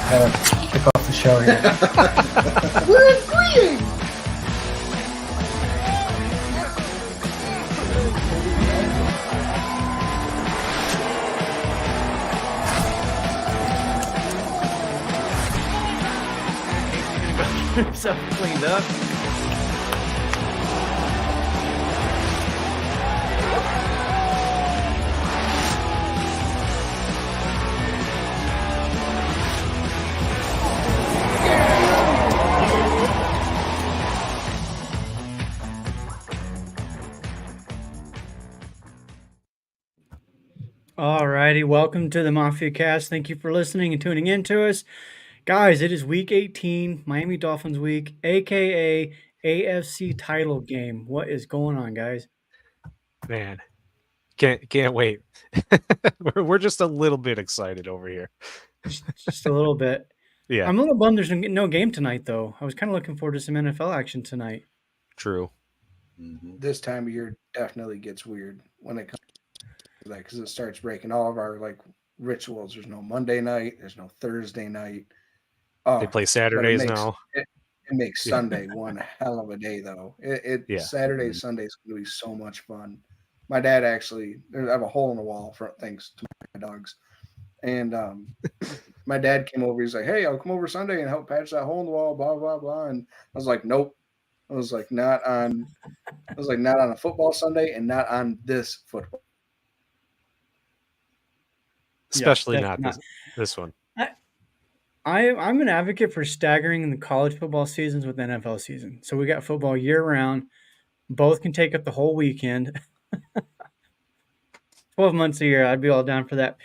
Kick off the show here. We're agreeing. Himself cleaned up. All righty, welcome to the MafiaCast. Thank you for listening and tuning in to us. Guys, it is week 18, Miami Dolphins week, aka AFC title game. What is going on, guys? Man, can't wait. we're just a little bit excited over here. Just a little bit. Yeah, I'm a little bummed there's no game tonight, though. I was kind of looking forward to some NFL action tonight. true. This time of year definitely gets weird when it comes to that because it starts breaking all of our like rituals. There's no Monday night. There's no Thursday night. Oh, They play but Saturdays it now. makes Yeah. Sunday one hell of a day though. Yeah. Saturday, Sunday is going to be so much fun. My dad actually, I have a hole in the wall for thanks to my dogs, and my dad came over. He's like, "Hey, I'll come over Sunday and help patch that hole in the wall." Blah blah blah. And I was like, "Nope." I was like, "Not on." I was like, "Not on a football Sunday, and not on this football." Especially definitely not this one. I'm an advocate for staggering the college football seasons with the NFL season. So we got football year round. Both can take up the whole weekend. 12 months a year. I'd be all down for that.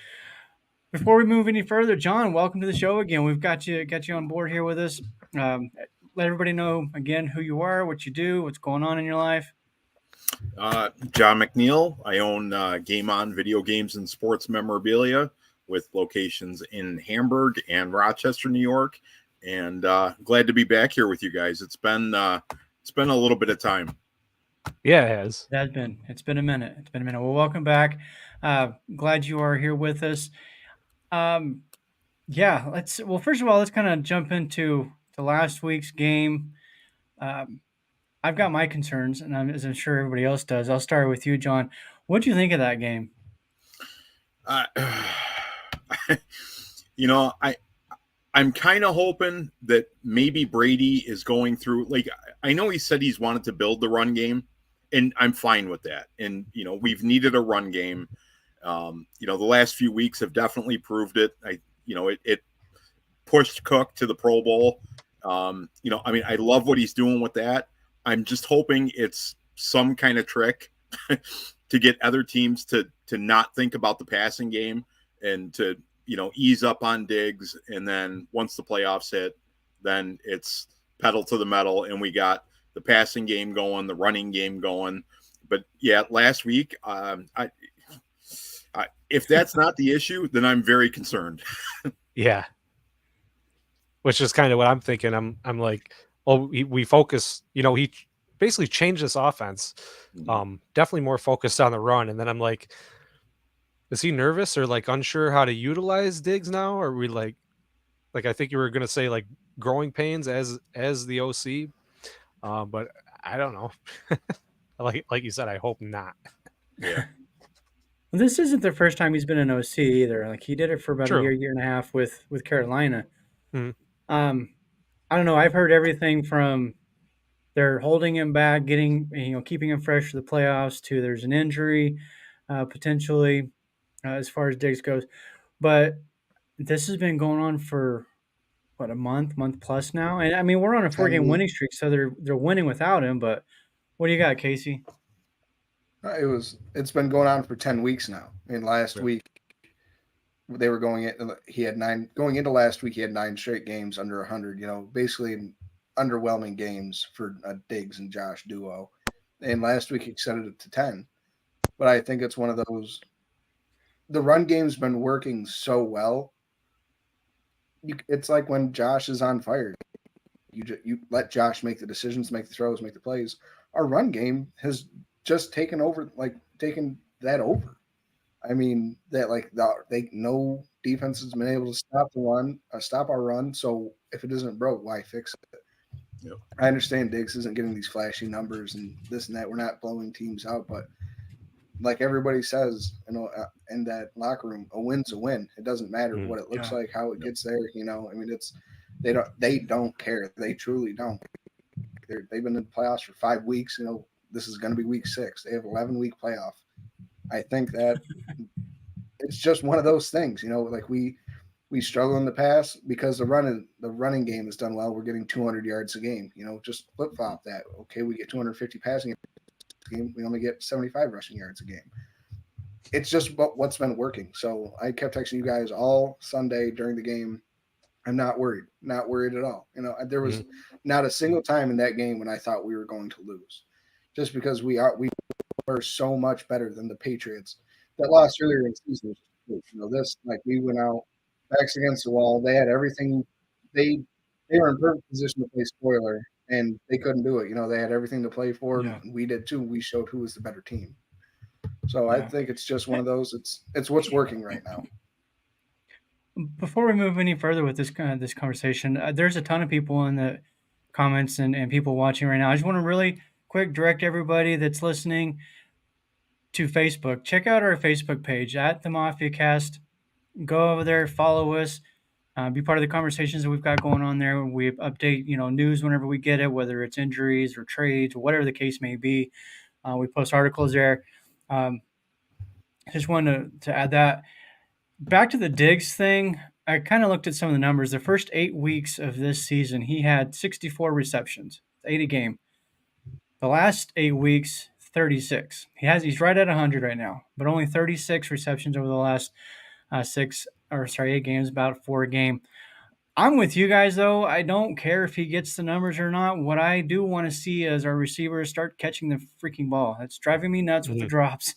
Before we move any further, John, welcome to the show again. We've got you on board here with us. Let everybody know again who you are, what you do, what's going on in your life. John McNeil. I own Game On Video Games and Sports Memorabilia with locations in Hamburg and Rochester, New York. And glad to be back here with you guys. It's been a little bit of time. Yeah, it has. It's been a minute. Well, welcome back. Glad you are here with us. First of all, let's kind of jump into last week's game. I've got my concerns, and as I'm sure everybody else does. I'll start with you, John. What do you think of that game? I'm kind of hoping that maybe Brady is going through, like, I know he said he's wanted to build the run game, and I'm fine with that. And, we've needed a run game. The last few weeks have definitely proved it. It pushed Cook to the Pro Bowl. I love what he's doing with that. I'm just hoping it's some kind of trick to get other teams to not think about the passing game and to, ease up on Diggs. And then once the playoffs hit, then it's pedal to the metal and we got the passing game going, the running game going. But yeah, last week, if that's not the issue, then I'm very concerned. Yeah. Which is kind of what I'm thinking. I'm like, we focus, he basically changed this offense. Definitely more focused on the run. And then I'm like, is he nervous or like unsure how to utilize Diggs now? Or are we like I think you were going to say like growing pains as the OC. But I don't know. like you said, I hope not. Yeah. This isn't the first time he's been an OC either. Like he did it for about True. a year and a half with Carolina. Mhm. I don't know. I've heard everything from they're holding him back, keeping him fresh for the playoffs, to there's an injury potentially as far as Diggs goes. But this has been going on for a month plus now, and I mean we're on a 4-game winning streak, so they're winning without him. But what do you got, Casey? It's been going on for 10 weeks now. And last week they were going into last week he had 9 straight games under 100, basically underwhelming games for a Diggs and Josh duo. And last week he extended it to 10. But I think it's one of those, the run game's been working so well. It's like when Josh is on fire. You let Josh make the decisions, make the throws, make the plays. Our run game has just taken that over. I mean, that no defense has been able to stop the run, stop our run. So if it isn't broke, why fix it? Yep. I understand Diggs isn't getting these flashy numbers and this and that. We're not blowing teams out, but like everybody says, in that locker room, a win's a win. It doesn't matter what it looks like, how it gets there. I mean, they don't care. They truly don't. They've been in the playoffs for 5 weeks. This is going to be week 6. They have 11-week playoff. I think that it's just one of those things. Like we struggle in the past because the running game is done well. We're getting 200 yards a game. Just flip flop that. Okay, we get 250 passing game. We only get 75 rushing yards a game. It's just what's been working. So I kept texting you guys all Sunday during the game. I'm not worried at all. There was not a single time in that game when I thought we were going to lose, just because we were so much better than the Patriots that lost earlier in the season. We went out backs against the wall. They had everything. They were in perfect position to play spoiler, and they couldn't do it. They had everything to play for. Yeah. We did too. We showed who was the better team. So I think it's just one of those. It's what's working right now. Before we move any further with this conversation, there's a ton of people in the comments and people watching right now. I just want to really quick direct everybody that's listening to Facebook. Check out our Facebook page at the MafiaCast. Go over there, follow us, be part of the conversations that we've got going on there. We update news whenever we get it, whether it's injuries or trades or whatever the case may be. We post articles there. Just wanted to add that. Back to the Diggs thing, I kind of looked at some of the numbers. The first 8 weeks of this season, he had 64 receptions, 8 a game. The last 8 weeks, 36. He's right at 100 right now, but only 36 receptions over the last 8 games, about 4 a game. I'm with you guys, though. I don't care if he gets the numbers or not. What I do want to see is our receivers start catching the freaking ball. That's driving me nuts with the drops.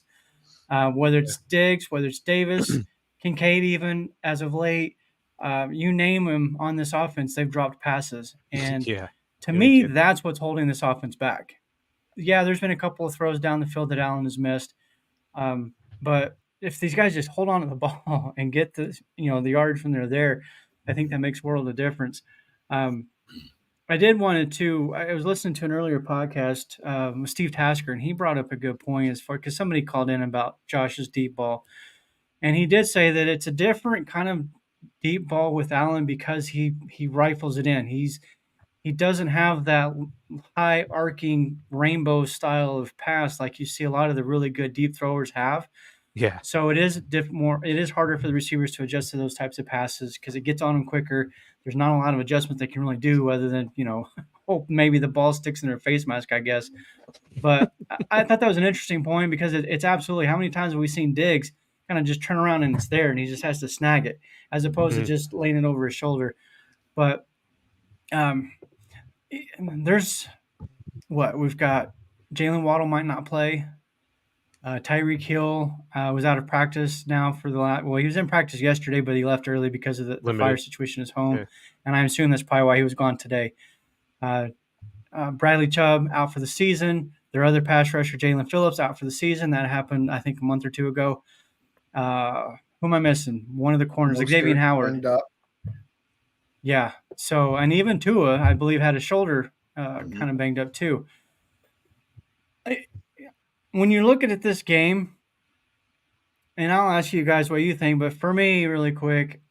Whether it's Diggs, whether it's Davis, Kincaid, even as of late, you name them on this offense, they've dropped passes. And to me, that's what's holding this offense back. Yeah, there's been a couple of throws down the field that Allen has missed. But if these guys just hold on to the ball and get the yards when they're there, I think that makes a world of difference. I was listening to an earlier podcast with Steve Tasker, and he brought up a good point because somebody called in about Josh's deep ball. And he did say that it's a different kind of deep ball with Allen because he rifles it in. He doesn't have that high arcing rainbow style of pass like you see a lot of the really good deep throwers have. Yeah. So it is it is harder for the receivers to adjust to those types of passes because it gets on them quicker. There's not a lot of adjustments they can really do other than, hope maybe the ball sticks in their face mask, I guess. But I thought that was an interesting point because it's absolutely, how many times have we seen Diggs kind of just turn around and it's there and he just has to snag it as opposed to just laying it over his shoulder. But there's we've got Jalen Waddle might not play. Tyreek Hill was out of practice now for he was in practice yesterday, but he left early because of the fire situation at his home. Yeah. And I assume that's probably why he was gone today. Bradley Chubb out for the season. Their other pass rusher, Jalen Phillips, out for the season. That happened, I think, a month or two ago. Who am I missing? One of the corners, Xavier Howard. Yeah. So, and even Tua, I believe, had his shoulder kind of banged up too. When you're looking at this game, and I'll ask you guys what you think, but for me, really quick,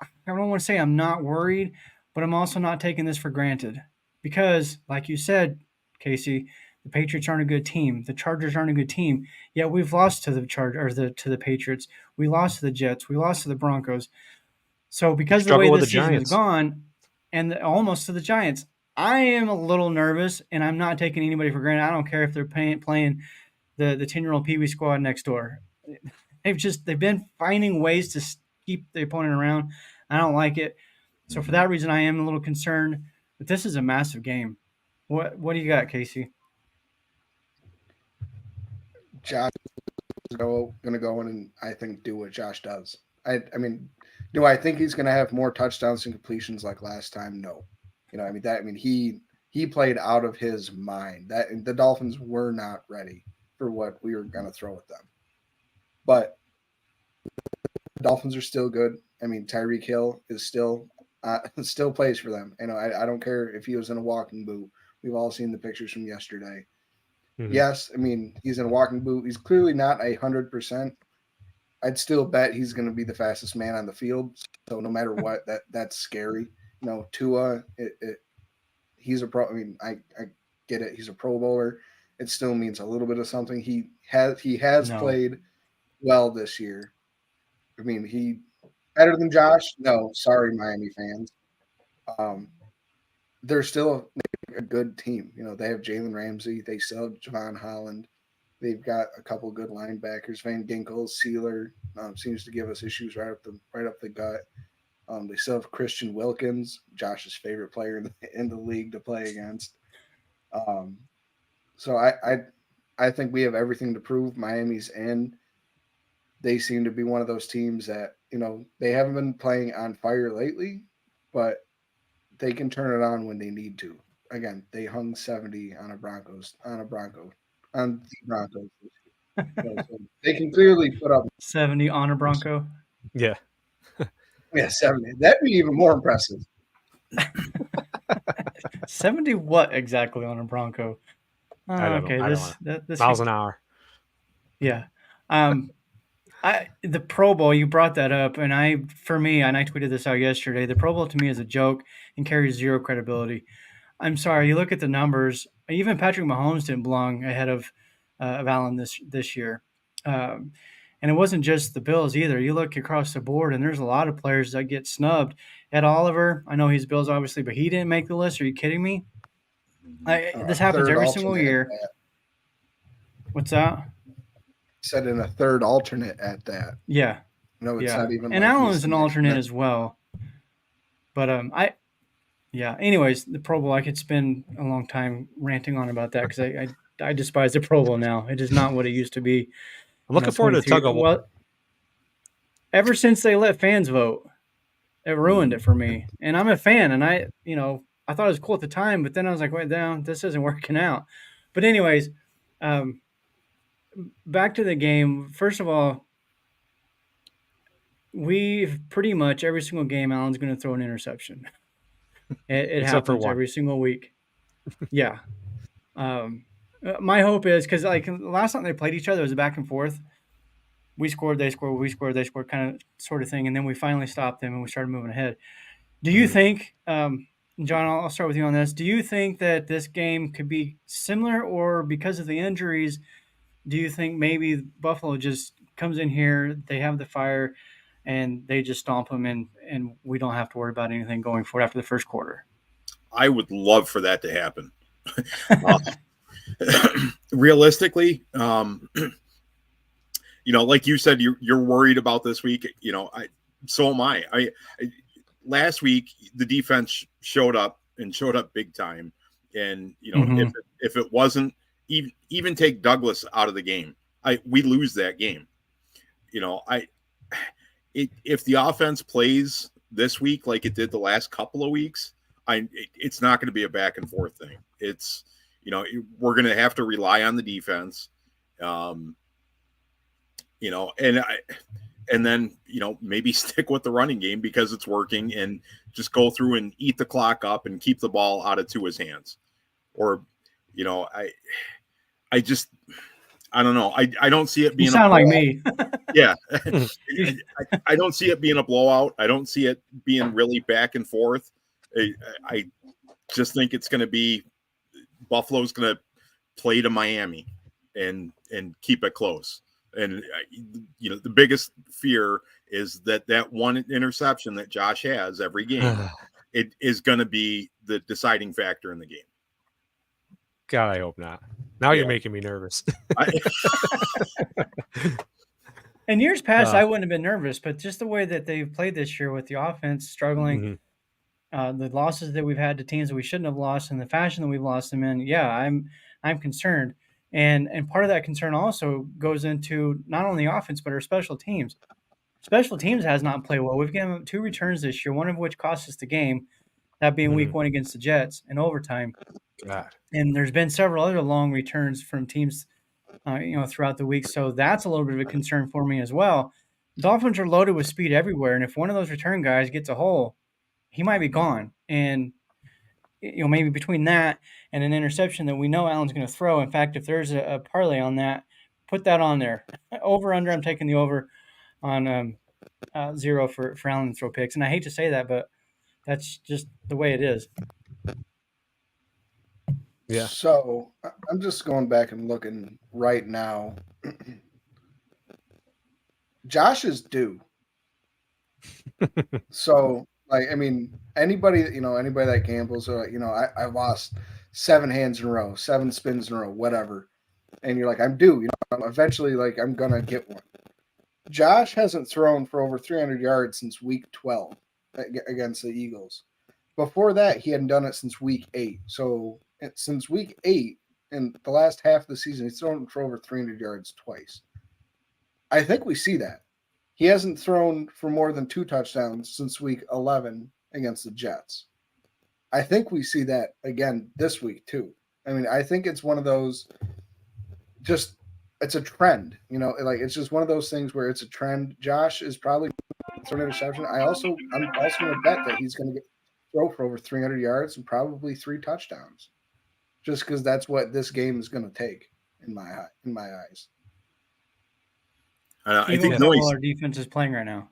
I don't want to say I'm not worried, but I'm also not taking this for granted because, like you said, Casey, the Patriots aren't a good team. The Chargers aren't a good team. Yet we've lost to the Patriots. We lost to the Jets. We lost to the Broncos. So because of the way this season has gone, and almost to the Giants, I am a little nervous, and I'm not taking anybody for granted. I don't care if they're playing the 10-year-old Pee Wee squad next door. They've been finding ways to keep the opponent around. I don't like it. So for that reason, I am a little concerned. But this is a massive game. What do you got, Casey? Josh is going to go in and I think do what Josh does. I mean, do I think he's going to have more touchdowns and completions like last time? No. He played out of his mind. That the Dolphins were not ready for what we were going to throw at them. But Dolphins are still good. I mean, Tyreek Hill is still plays for them. I don't care if he was in a walking boot. We've all seen the pictures from yesterday. Mhm. Yes, I mean, he's in a walking boot. He's clearly not 100%. I'd still bet he's going to be the fastest man on the field. So no matter what, that's scary. Tua, he's a pro. I mean, I get it. He's a Pro Bowler. It still means a little bit of something. He has No. played well this year. I mean, he better than Josh. No, sorry, Miami fans. They're still a good team. They have Jalen Ramsey. They still have Javon Holland. They've got a couple good linebackers. Van Ginkel, Sealer seems to give us issues right up the gut. They still have Christian Wilkins, Josh's favorite player in the league to play against. So I think we have everything to prove. Miami's in. They seem to be one of those teams that they haven't been playing on fire lately, but they can turn it on when they need to. Again, they hung 70 on the Broncos. So they can clearly put up 70 on a Bronco. Yeah. 70. That'd be even more impressive. 70 what exactly on a Bronco? I don't know. I don't know. This Miles an hour. Yeah. The Pro Bowl, you brought that up, and I tweeted this out yesterday. The Pro Bowl to me is a joke and carries zero credibility. I'm sorry. You look at the numbers. Even Patrick Mahomes didn't belong ahead of Allen this year, and it wasn't just the Bills either. You look across the board, and there's a lot of players that get snubbed. Ed Oliver, I know he's Bills obviously, but he didn't make the list. Are you kidding me? This happens every single year. What's that? Said in a third alternate at that. Yeah. No, it's not even. And Allen's an alternate as well. But anyways, the Pro Bowl, I could spend a long time ranting on about that because I despise the Pro Bowl now. It is not what it used to be. I'm looking forward to tug of war. Well, ever since they let fans vote, it ruined it for me. And I'm a fan, and I thought it was cool at the time, but then I was like, wait, down, this isn't working out. But anyways, back to the game. First of all, we've pretty much every single game, Allen's going to throw an interception. It happens every single week. Yeah. My hope is because like last time they played each other, it was a back and forth. We scored, they scored, we scored, they scored, kind of sort of thing, and then we finally stopped them and we started moving ahead. Do you think, John? I'll start with you on this. Do you think that this game could be similar, or because of the injuries, do you think maybe Buffalo just comes in here, they have the fire, and they just stomp them, and we don't have to worry about anything going forward after the first quarter? I would love for that to happen. Realistically, like you said, you're worried about this week. So am I. Last week the defense showed up big time, and if it wasn't even take Douglas out of the game, we lose that game. If the offense plays this week like it did the last couple of weeks, it's not going to be a back and forth thing. It's we're going to have to rely on the defense, and then maybe stick with the running game because it's working, and just go through and eat the clock up and keep the ball out of Tua's hands. Or I don't know. I don't see it being. You sound like me. Yeah. I don't see it being a blowout. I don't see it being really back and forth. I just think it's going to be Buffalo's going to play to Miami and keep it close. And the biggest fear is that one interception that Josh has every game, it is going to be the deciding factor in the game. God, I hope not. Now you're making me nervous. In years past, I wouldn't have been nervous, but just the way that they've played this year with the offense struggling, the losses that we've had to teams that we shouldn't have lost, and the fashion that we've lost them in, I'm concerned. And part of that concern also goes into not only offense, but our special teams. Special teams has not played well. We've given 2 returns this year, one of which cost us the game, that being week 1 against the Jets in overtime. God. And there's been several other long returns from teams, throughout the week. So that's a little bit of a concern for me as well. Dolphins are loaded with speed everywhere, and if one of those return guys gets a hole, he might be gone. And maybe between that and an interception that we know Allen's going to throw. In fact, if there's a parlay on that, put that on there. Over under. I'm taking the over on 0 for Allen to throw picks. And I hate to say that, but that's just the way it is. Yeah. So I'm just going back and looking right now. Josh is due. So, like, I mean, anybody that gambles, or I lost 7 hands in a row, 7 spins in a row, whatever, and you're like, I'm due. Eventually, like, I'm gonna get one. Josh hasn't thrown for over 300 yards since week 12 against the Eagles. Before that, he hadn't done it since week 8. So since week 8, in the last half of the season, he's thrown for over 300 yards twice. I think we see that. He hasn't thrown for more than 2 touchdowns since week 11 against the Jets. I think we see that again this week too. I mean, I think it's one of those it's a trend, like it's just one of those things where it's a trend. Josh is probably throwing an interception. I'm also going to bet that he's going to throw for over 300 yards and probably 3 touchdowns, just because that's what this game is going to take in my eyes. I think our defense is playing right now.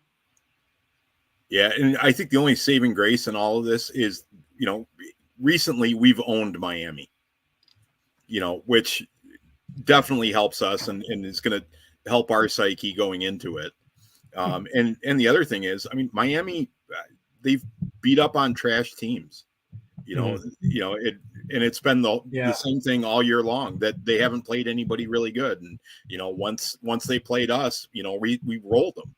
Yeah, and I think the only saving grace in all of this is, recently we've owned Miami, which definitely helps us and is going to help our psyche going into it. And the other thing is, I mean, Miami, they've beat up on trash teams, and it's been the same thing all year long, that they haven't played anybody really good. And, once they played us, we rolled them,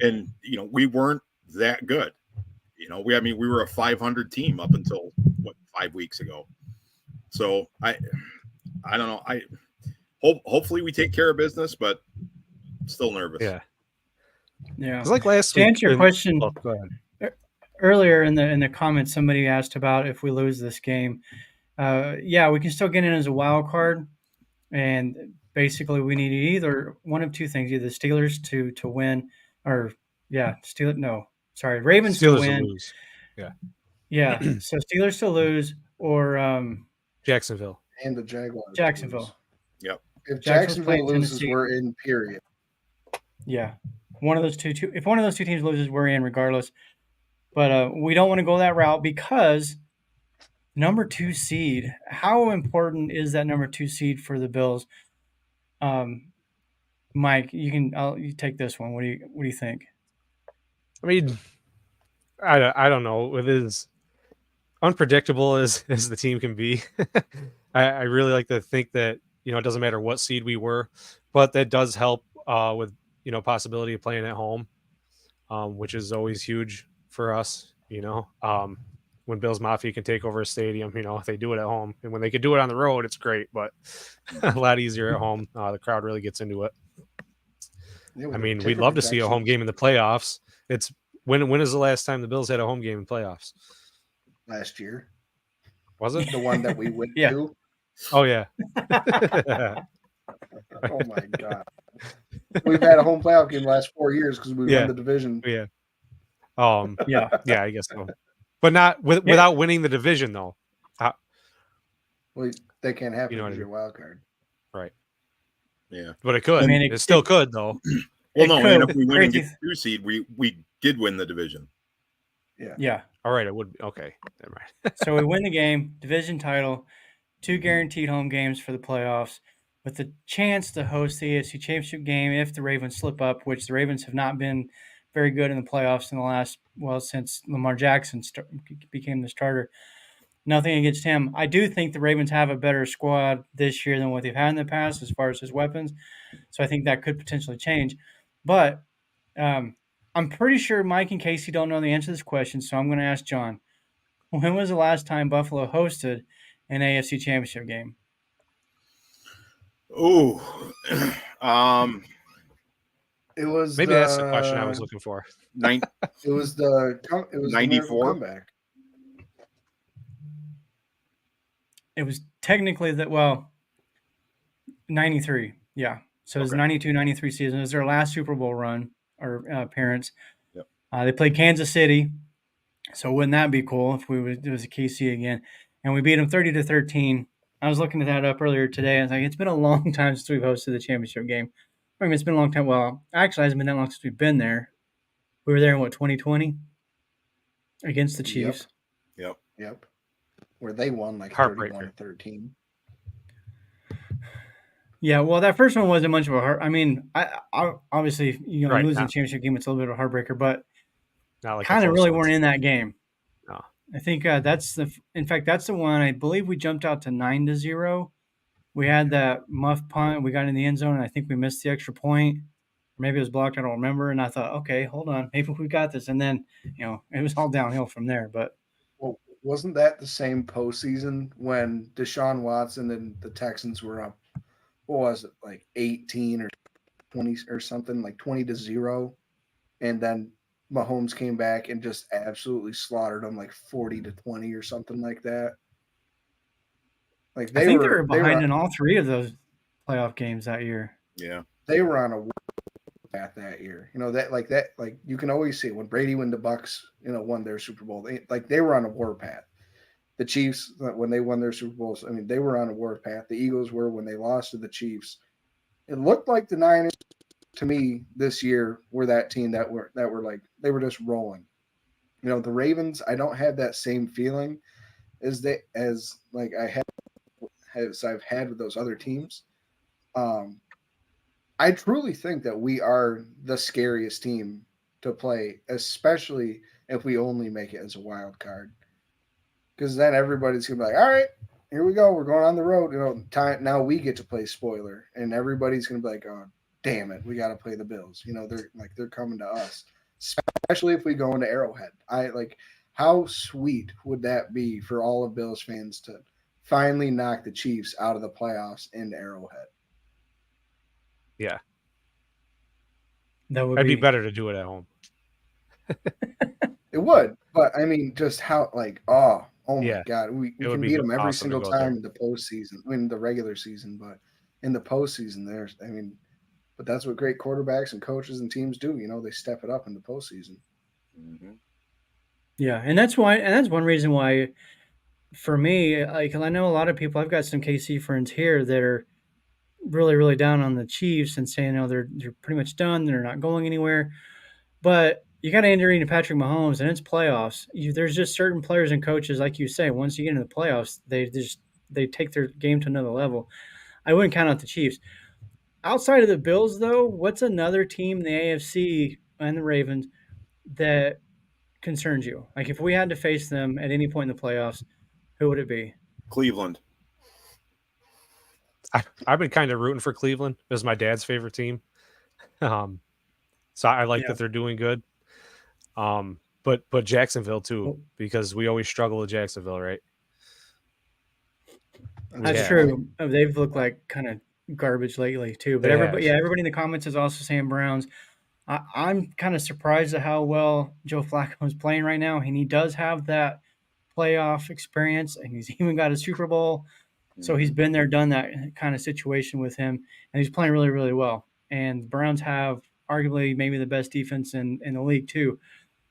and, we weren't that good. We were a 500 team up until 5 weeks ago. So I don't know. Hopefully we take care of business, but still nervous. Yeah. It's like last to week. Answer your question. Oh, go ahead. Earlier in the comments, somebody asked about if we lose this game. We can still get in as a wild card, and basically we need either one of 2 things: either Steelers to win, or Ravens Steelers to win. To lose. Yeah. So Steelers to lose, or Jacksonville and the Jaguars. Jacksonville. Yep. If Jacksonville loses, we're in. Period. Yeah. One of those two. If one of those 2 teams loses, we're in regardless. But we don't want to go that route because number 2 seed. How important is that number 2 seed for the Bills? Mike, you take this one. What do you think? I mean, I don't know. It is unpredictable as the team can be. I really like to think that it doesn't matter what seed we were, but that does help with possibility of playing at home, which is always huge for us. When Bills Mafia can take over a stadium, if they do it at home, and when they can do it on the road, it's great, but a lot easier at home. The crowd really gets into it. Yeah, I mean, we'd love to see a home game in the playoffs. It's when is the last time the Bills had a home game in playoffs? Last year. Was it the one that we went to? Oh yeah. Oh my god. We've had a home playoff game the last 4 years because we won the division. Yeah. Yeah, I guess so. But not without winning the division though. Well, they can't have what I your mean. wild card. Right. Yeah. But it could. It still could though. Well, no, and if we win and get 2 seed, we did win the division. Yeah. All right, it would be okay. Never mind. So we win the game, division title, 2 guaranteed home games for the playoffs, with the chance to host the AFC Championship game if the Ravens slip up, which the Ravens have not been very good in the playoffs in the last, since Lamar Jackson became the starter. Nothing against him. I do think the Ravens have a better squad this year than what they've had in the past as far as his weapons. So I think that could potentially change. But I'm pretty sure Mike and Casey don't know the answer to this question, so I'm going to ask John. When was the last time Buffalo hosted an AFC Championship game? Oh, it was maybe that's the question I was looking for. It was the 94 comeback. It was technically 93. Yeah. So it was 92-93 season. It was their last Super Bowl run. appearance. Yep. They played Kansas City, so wouldn't that be cool if it was a KC again? And we beat them 30-13. I was looking that up earlier today. I was like, it's been a long time since we've hosted the championship game. I mean, it's been a long time. Well, actually, it hasn't been that long since we've been there. We were there in 2020 against the Chiefs. Yep. Where they won like Heartbreaker. 31-13. Yeah, well, that first one wasn't much of a heart. I mean, I obviously, Right, losing not- a championship game, it's a little bit of a heartbreaker, but Not like a kind of close really one. weren't in that game. No. I think that's the one. I believe we jumped out to 9-0. We had that muff punt. We got in the end zone, and I think we missed the extra point. Or maybe it was blocked. I don't remember. And I thought, okay, hold on, maybe we got this. And then, it was all downhill from there. But Well, wasn't that the same postseason when Deshaun Watson and the Texans were up? What was it, like 18 or 20 or something, like 20-0, and then Mahomes came back and just absolutely slaughtered them, like 40-20 or something like that. Like I think they were behind in all three of those playoff games that year. Yeah. They were on a warpath that year. Like you can always see when Brady, when the Bucks, won their Super Bowl, they were on a warpath. The Chiefs, when they won their Super Bowls, I mean, they were on a warpath. The Eagles were when they lost to the Chiefs. It looked like the Niners, to me, this year were that team that were like they were just rolling. The Ravens, I don't have that same feeling as I've had with those other teams. I truly think that we are the scariest team to play, especially if we only make it as a wild card. Because then everybody's gonna be like, all right, here we go. We're going on the road. Now we get to play spoiler, and everybody's gonna be like, oh, damn it, we got to play the Bills. They're coming to us, especially if we go into Arrowhead. How sweet would that be for all of Bills fans to finally knock the Chiefs out of the playoffs into Arrowhead? Yeah. That would It'd be better to do it at home. It would, but I mean, just how oh Yeah. my God, we It would can be beat them every awesome to single go time there. in the postseason. I mean, the regular season, but in the postseason, but that's what great quarterbacks and coaches and teams do. They step it up in the postseason. Mm-hmm. Yeah, and that's one reason why, for me, like I know a lot of people. I've got some KC friends here that are really, really down on the Chiefs and saying, they're pretty much done. They're not going anywhere. But you got to enter into Patrick Mahomes, and it's playoffs. There's just certain players and coaches, like you say, once you get into the playoffs, they take their game to another level. I wouldn't count out the Chiefs. Outside of the Bills, though, what's another team in the AFC and the Ravens that concerns you? Like if we had to face them at any point in the playoffs, who would it be? Cleveland. I've been kind of rooting for Cleveland. It was my dad's favorite team. So I like that they're doing good. But Jacksonville too, because we always struggle with Jacksonville, right? That's true. They've looked like kind of garbage lately too. But everybody in the comments is also saying Browns. I'm kind of surprised at how well Joe Flacco is playing right now, and he does have that playoff experience, and he's even got a Super Bowl. So he's been there, done that kind of situation with him, and he's playing really, really well. And the Browns have arguably maybe the best defense in the league too.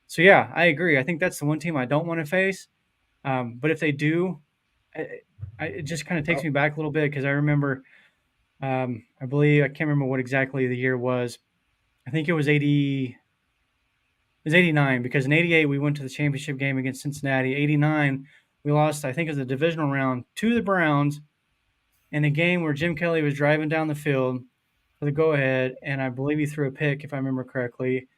So yeah, I agree. I think that's the one team I don't want to face. But if they do, it just kind of takes me back a little bit because I remember, I believe I can't remember what exactly the year was. I think it was 80. It was 89 because in 88 we went to the championship game against Cincinnati. 89 we lost, I think it was the divisional round, to the Browns in a game where Jim Kelly was driving down the field for the go-ahead, and I believe he threw a pick, if I remember correctly,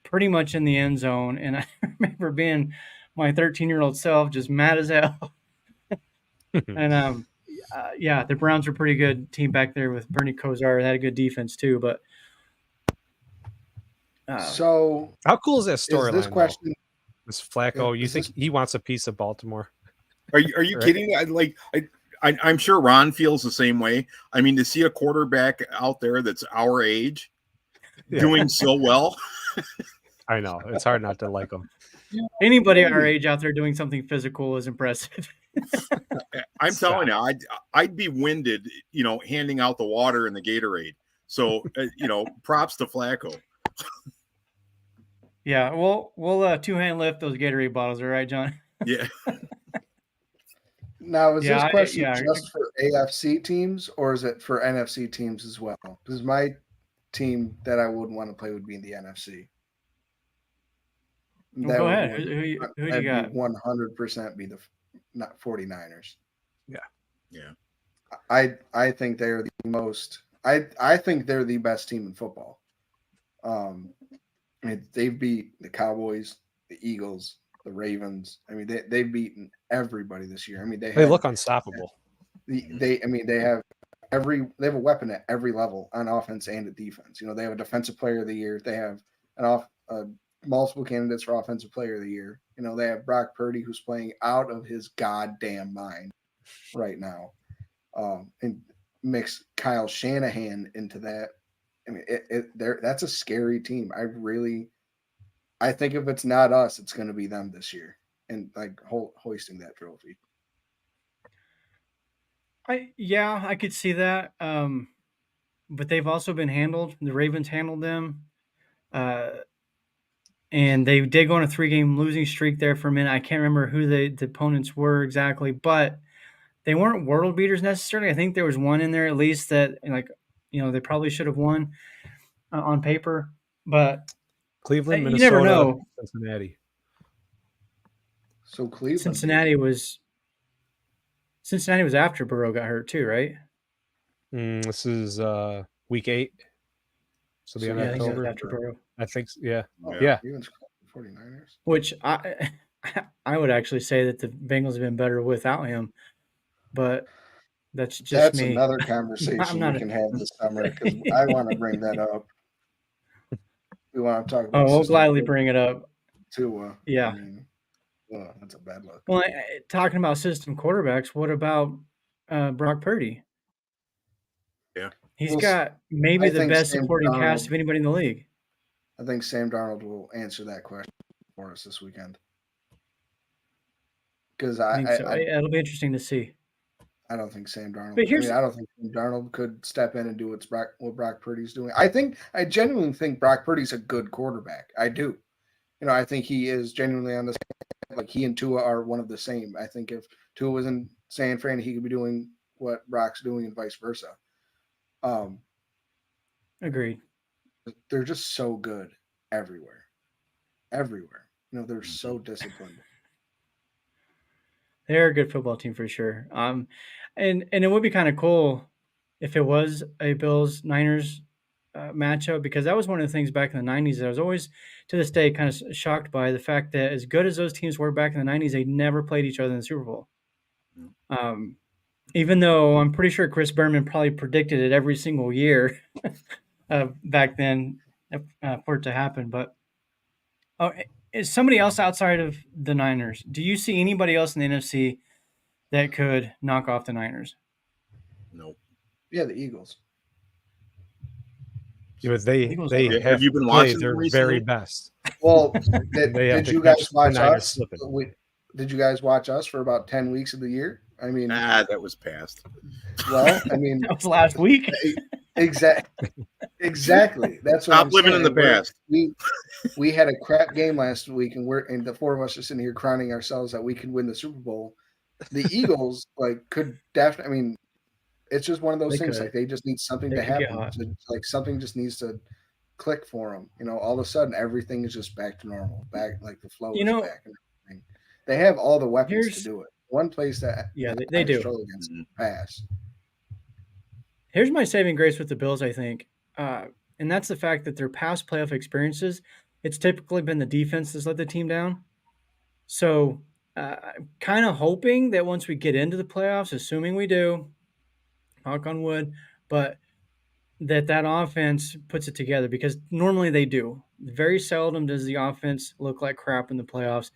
pretty much in the end zone. And I remember being my 13-year-old self just mad as hell. And the Browns were a pretty good team back there with Bernie Kosar. They had a good defense too, but so how cool is that storyline? This question, this Flacco, you think he wants a piece of Baltimore? Are you kidding? I'm sure Ron feels the same way. I mean, to see a quarterback out there that's our age doing so well. I know. It's hard not to like him. Anybody our age out there doing something physical is impressive. I'm telling you, I'd be winded, handing out the water and the Gatorade. So, props to Flacco. Yeah, we'll two-hand lift those Gatorade bottles, all right, John? Yeah. Now, is Yeah, this question yeah. just for AFC teams or is it for NFC teams as well? Because my team that I would want to play would be in the NFC. Well, go ahead. Who you I'd got? be 100% be the not 49ers. Yeah. I think they're the most. I think they're the best team in football. I mean, they've beat the Cowboys, the Eagles, the Ravens. I mean, they've beaten everybody this year. I mean, They look unstoppable. they have they have a weapon at every level on offense and at defense. You know, they have a defensive player of the year. They have multiple candidates for offensive player of the year. You know, they have Brock Purdy, who's playing out of his goddamn mind right now. And mix Kyle Shanahan into that. I mean, that's a scary team. I think if it's not us, it's going to be them this year, and like hoisting that trophy. I could see that. But they've also been handled. The Ravens handled them, and they did go on a 3-game losing streak there for a minute. I can't remember who the opponents were exactly, but they weren't world beaters necessarily. I think there was one in there at least that, like, they probably should have won on paper, but Cleveland, you never Minnesota, know. Cincinnati. So Cleveland, Cincinnati was after Burrow got hurt too, right? This is week 8. So the end of I think it was October. after Burrow. I think, yeah. Oh, Yeah. Ravens 49ers. Which I would actually say that the Bengals have been better without him, but that's just me. Another conversation we can have this summer because I want to bring that up. We want to talk about. We'll gladly bring it up. Tua. Yeah. I mean, that's a bad look. Well, talking about system quarterbacks, what about Brock Purdy? Yeah. He's got maybe the best Sam supporting Darnold, cast of anybody in the league. I think Sam Darnold will answer that question for us this weekend. Because I think so. It'll be interesting to see. I don't think Sam Darnold. But I don't think Sam Darnold could step in and do what Brock Purdy's doing. I genuinely think Brock Purdy's a good quarterback. I do. I think he is genuinely on the same. Like he and Tua are one of the same. I think if Tua was in San Fran, he could be doing what Brock's doing and vice versa. Agreed. They're just so good everywhere. They're so disciplined. They're a good football team for sure. And it would be kind of cool if it was a Bills Niners matchup, because that was one of the things back in the 90s that I was always to this day kind of shocked by, the fact that as good as those teams were back in the 90s, they never played each other in the Super Bowl. Even though I'm pretty sure Chris Berman probably predicted it every single year back then for it to happen. But is somebody else outside of the Niners? Do you see anybody else in the NFC that could knock off the Niners? Nope. Yeah, the Eagles. Yeah, they have you been watching their them very recently? best. Well, did you guys watch us? Slipping. Did you guys watch us for about 10 weeks of the year? I mean, that was past. Well, I mean, that was last week. Exactly. That's what Stop living in the past. We had a crap game last week, and the four of us are sitting here crowning ourselves that we could win the Super Bowl. The Eagles could definitely. I mean, it's just one of those things. Like they just need something to happen. Something just needs to click for them. All of a sudden, everything is just back to normal. Back the flow is back. And everything. They have all the weapons to do it. One place that they do struggle against pass. Here's my saving grace with the Bills, I think, and that's the fact that their past playoff experiences, it's typically been the defense that's let the team down. So I'm kind of hoping that once we get into the playoffs, assuming we do, knock on wood, but that offense puts it together, because normally they do. Very seldom does the offense look like crap in the playoffs.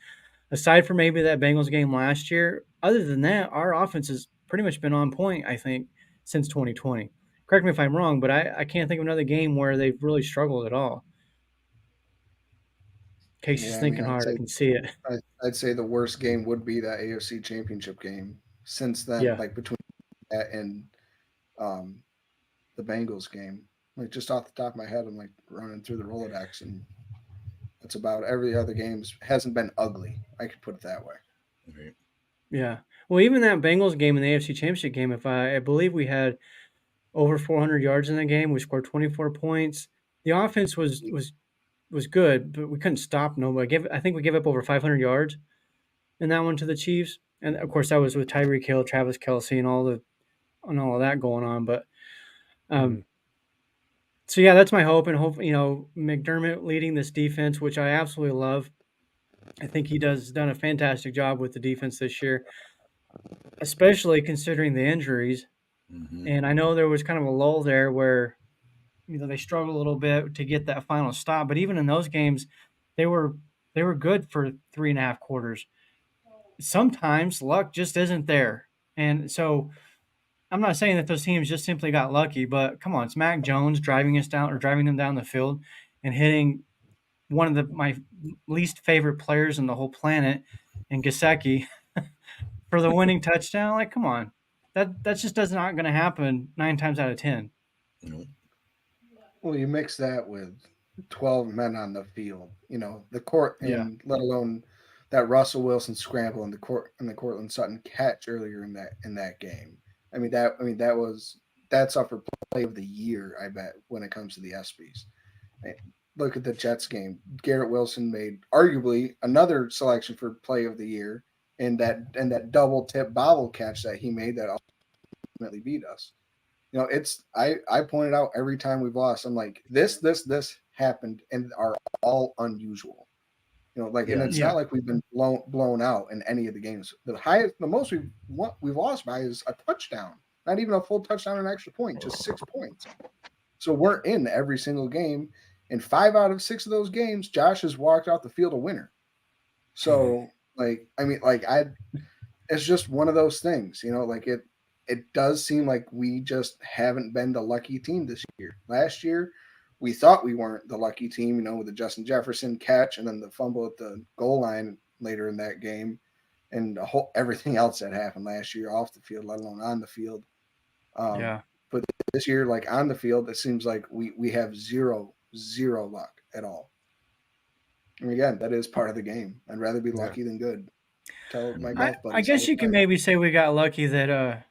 Aside from maybe that Bengals game last year, other than that, our offense has pretty much been on point, I think, since 2020. Correct me if I'm wrong, but I can't think of another game where they've really struggled at all. Casey's thinking hard. I can see it. I'd say the worst game would be that AFC Championship game since then, between that and the Bengals game. Like just off the top of my head, I'm like running through the Rolodex, and that's about every other game's hasn't been ugly. I could put it that way. Right. Yeah. Well, even that Bengals game in the AFC Championship game, if I believe we had over 400 yards in that game. We scored 24 points. The offense was good, but we couldn't stop nobody. I think we gave up over 500 yards in that one to the Chiefs, and of course that was with Tyreek Hill, Travis Kelce, and all of that going on. But so yeah, that's my hope, and hope McDermott leading this defense, which I absolutely love. I think he done a fantastic job with the defense this year, especially considering the injuries. Mm-hmm. And I know there was kind of a lull there where they struggled a little bit to get that final stop. But even in those games, they were good for 3.5 quarters. Sometimes luck just isn't there, and so I'm not saying that those teams just simply got lucky. But come on, it's Mac Jones driving them down the field and hitting one of my least favorite players on the whole planet, and Gesicki for the winning touchdown. Like, come on, that just not going to happen 9 times out of 10. Well, you mix that with 12 men on the field, the court, and let alone that Russell Wilson scramble and the Cortland Sutton catch earlier in that game. That's up for play of the year, I bet, when it comes to the ESPYs. Look at the Jets game. Garrett Wilson made arguably another selection for play of the year, and that double tip bobble catch that he made that ultimately beat us. I pointed out every time we've lost, I'm like, this happened and are all unusual. And it's not like we've been blown out in any of the games. The most we've lost by is a touchdown, not even a full touchdown and an extra point, just 6 points. So we're in every single game. In 5 out of 6 of those games, Josh has walked out the field a winner. So it's just one of those things, it does seem like we just haven't been the lucky team this year. Last year, we thought we weren't the lucky team, with the Justin Jefferson catch and then the fumble at the goal line later in that game and everything else that happened last year off the field, let alone on the field. But this year, like on the field, it seems like we have zero luck at all. And again, that is part of the game. I'd rather be lucky than good. Tell my golf buddies. I guess you can maybe say we got lucky that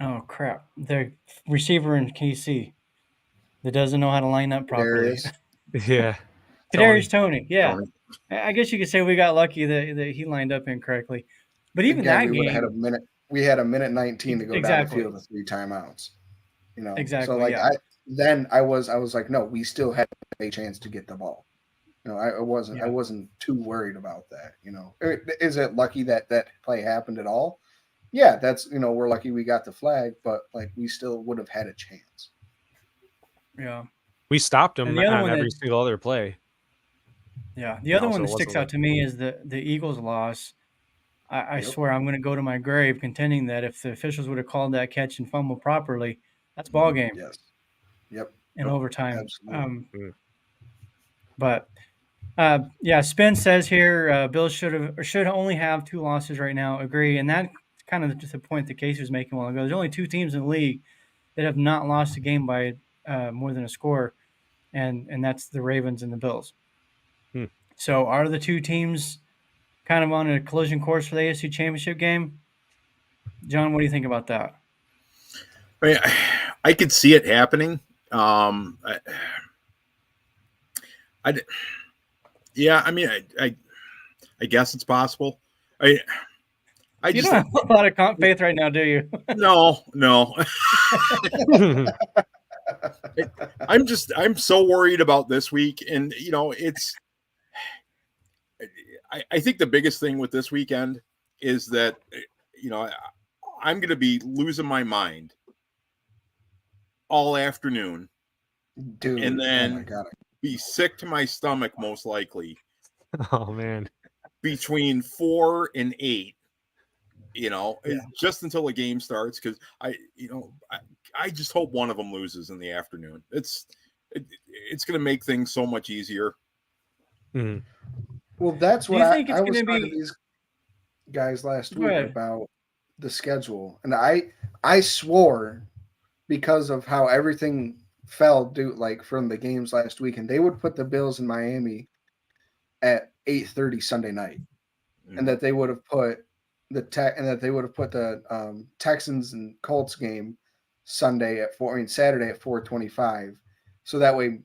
oh crap, the receiver in KC that doesn't know how to line up properly. Yeah, Kadarius Toney. Yeah, I guess you could say we got lucky that he lined up incorrectly. But even again, that we game, had a minute. We had a minute 19 to go down the field with 3 timeouts. Exactly. So I was like, no, we still had a chance to get the ball. I wasn't too worried about that. Is it lucky that play happened at all? Yeah, that's we're lucky we got the flag, but like we still would have had a chance. Yeah, we stopped him on every single other play. Yeah, the other one that sticks out to me is the Eagles loss. I swear I'm going to go to my grave contending that if the officials would have called that catch and fumble properly, that's ball game. Yes. Yep. In overtime. Absolutely. But Spence says here Bills should only have 2 losses right now. Agree, and that's kind of just the point that Casey was making a while ago. There's only 2 teams in the league that have not lost a game by more than a score, and that's the Ravens and the Bills. So are the 2 teams kind of on a collision course for the AFC Championship game? John, what do you think about that? I could see it happening. I guess it's possible. I you don't have a lot of faith right now, do you? No. I'm so worried about this week, and I think the biggest thing with this weekend is that I'm going to be losing my mind all afternoon, dude, and then be sick to my stomach most likely. Oh man, between 4 and 8. Just until the game starts, because I just hope one of them loses in the afternoon. It's going to make things so much easier. Mm-hmm. Well, that's what I was talking to these guys last week about the schedule, and I swore because of how everything fell due like from the games last week, and they would put the Bills in Miami at 8:30 Sunday night, and that they would have put the Texans and Colts game Saturday at 4:25, so that way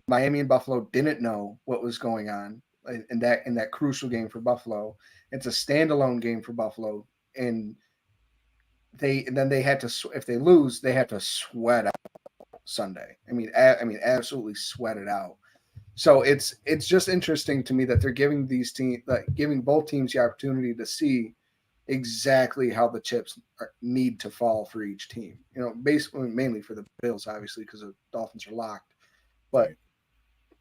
Miami and Buffalo didn't know what was going on in that crucial game for Buffalo. It's a standalone game for Buffalo, and then they had to, if they lose, they have to sweat out Sunday. I mean, absolutely sweat it out. So it's just interesting to me that they're giving giving both teams the opportunity to see exactly how the chips need to fall for each team. You know, basically mainly for the Bills, obviously, because the Dolphins are locked. But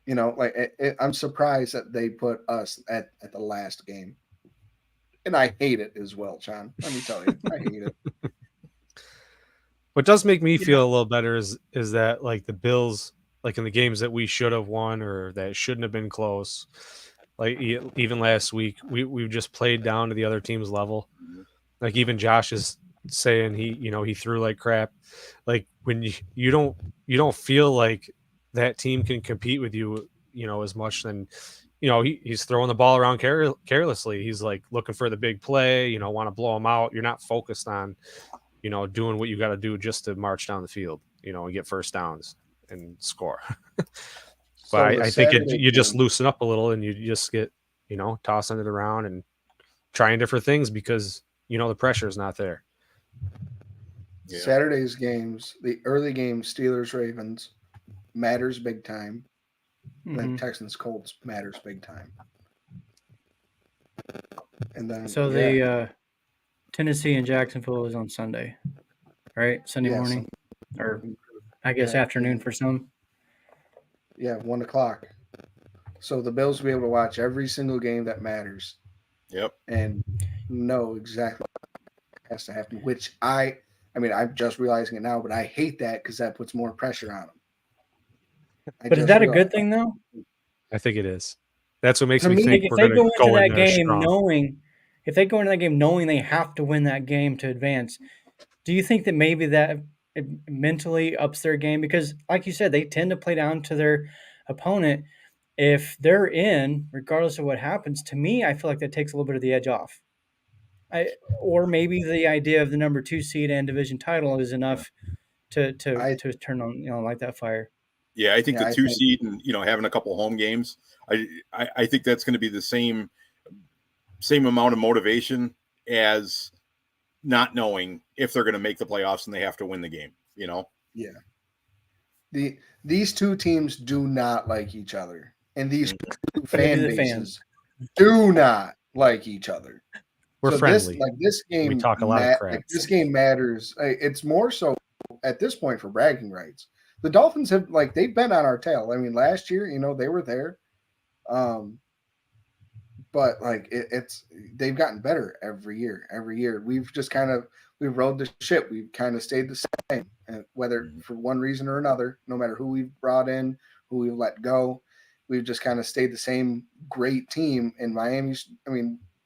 you know, like I'm surprised that they put us at the last game, and I hate it as well, John. Let me tell you, I hate it. What does make me feel a little better is that like the Bills, like in the games that we should have won or that shouldn't have been close, like even last week, we've just played down to the other team's level. Like even Josh is saying he threw like crap. Like when you don't feel like that team can compete with you, as much, then he's throwing the ball around carelessly. He's like looking for the big play, want to blow them out. You're not focused on doing what you got to do just to march down the field, and get first downs and score. So But I think you just loosen up a little and you just get, tossing it around and trying different things because, the pressure is not there. Yeah. Saturday's games, the early game, Steelers, Ravens, matters big time. Mm-hmm. Then Texans, Colts matters big time. And then the Tennessee and Jacksonville is on Sunday, right? Sunday morning, or I guess afternoon for some. Yeah, 1:00. So the Bills will be able to watch every single game that matters. Yep. And know exactly what has to happen, which I'm just realizing it now, but I hate that because that puts more pressure on them. But is that a good thing, though? I think it is. That's what makes me think if we're they going to go into that game strong. if they go into that game knowing they have to win that game to advance, do you think that maybe that it mentally ups their game? Because, like you said, they tend to play down to their opponent. If they're in, regardless of what happens, to me, I feel like that takes a little bit of the edge off. Or maybe the idea of the number 2 seed and division title is enough to turn on, light that fire. Yeah, I think the 2 seed and having a couple home games, I think that's going to be the same amount of motivation as not knowing if they're going to make the playoffs and they have to win the game. Yeah. These two teams do not like each other, and these two fan bases do not like each other. We're friendly. This game, we talk a lot of crap. This game matters. It's more so at this point for bragging rights. The Dolphins have they've been on our tail. I mean, last year, they were there, but they've gotten better every year. Every year, we've just we've rode the ship. We've kind of stayed the same, whether for one reason or another. No matter who we've brought in, who we've let go, we've just kind of stayed the same great team. In Miami,